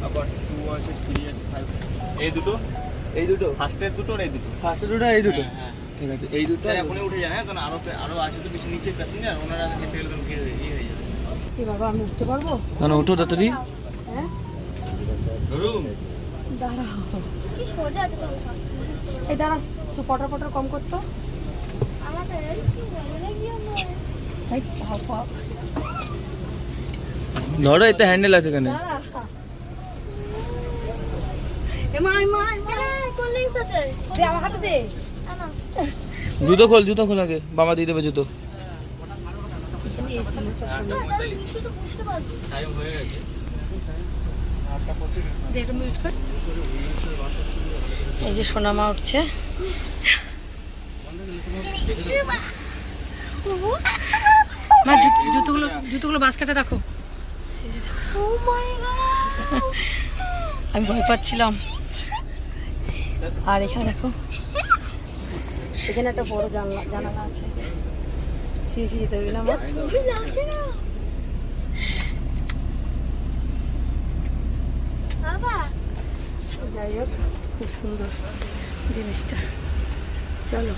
আবার 2 আছে 3 আছে 5 এই দুটো ফার্স্টের দুটো আর এই দুটো ঠিক আছে। এই দুটো এখনই উঠে যায়। হ্যাঁ, তখন আরো আছে তো বেশি নিচে প্যাসেঞ্জার, ওনারা এসে গেলে তখন ভিড় হয়ে যাবে। এই বাবা আমি উঠতে পারবো না উঠো তাড়াতাড়ি। হ্যাঁ ধরুন দাঁড়াও কি সোজা এই দাঁড়া তো পটার কম করতো ধরো এতে হ্যান্ডেল আছে কেন? জুতো খোল আগে, বাবা দিয়ে দেবে জুতো। এই যে সোনামা উঠছে। মা জুতোগুলো বাস্কেটে রাখো। আমি ভয় পাচ্ছিলাম। আর এখানে দেখো, এখানে একটা বড় জানালা আছে। শুয়ে যেতে হবে না মা। যাই হোক, খুব সুন্দর জিনিসটা। চলো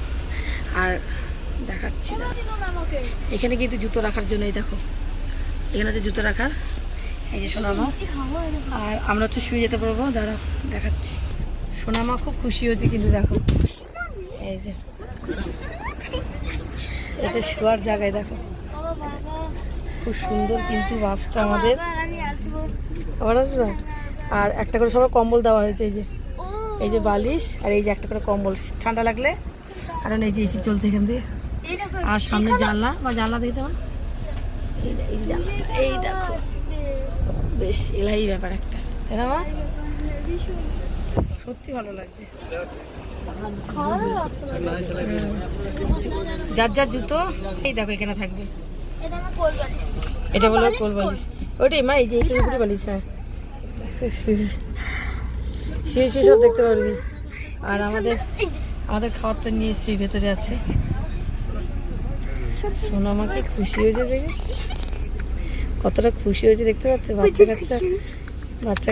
আর দেখাচ্ছি না। এখানে কিন্তু জুতো রাখার জন্যই দেখো, এখানে হচ্ছে জুতো রাখার। এই যে সোনামা, আর আমরা হচ্ছে শুয়ে যেতে পারবো। দাঁড়া দেখাচ্ছি। সোনামা খুব খুশি হয়েছে কিন্তু দেখো, এই যে এটা শোয়ার জায়গায় দেখো, খুব সুন্দর কিন্তু বাসটা আমাদের। আবার আসবে। আর একটা করে সবার কম্বল দেওয়া হয়েছে। এই যে বালিশ, আর এই যে একটা করে কম্বল, ঠান্ডা লাগলে। কারণ এই যে এসি চলছে এখান দিয়ে। আর সামনে জানলা দেখতে পান, এই দেখো, বেশ এলাই ব্যাপার একটা, তাই না মা? সত্যি ভালো লাগছে। যার জুতো এই দেখো এখানে থাকবে। এটা বলো কোল বালিশ, ওইটাই মা। এই যে এইটার উপরে বালিশ। হ্যাঁ, শুয়ে সব দেখতে পারবি। আর আমাদের খাবার তো নিয়ে এসছি, ভেতরে আছে। সোনামাকে খুশি হয়েছে দেখে, কতটা খুশি হয়েছে দেখতে পাচ্ছ। বাচ্চা কাচ্চা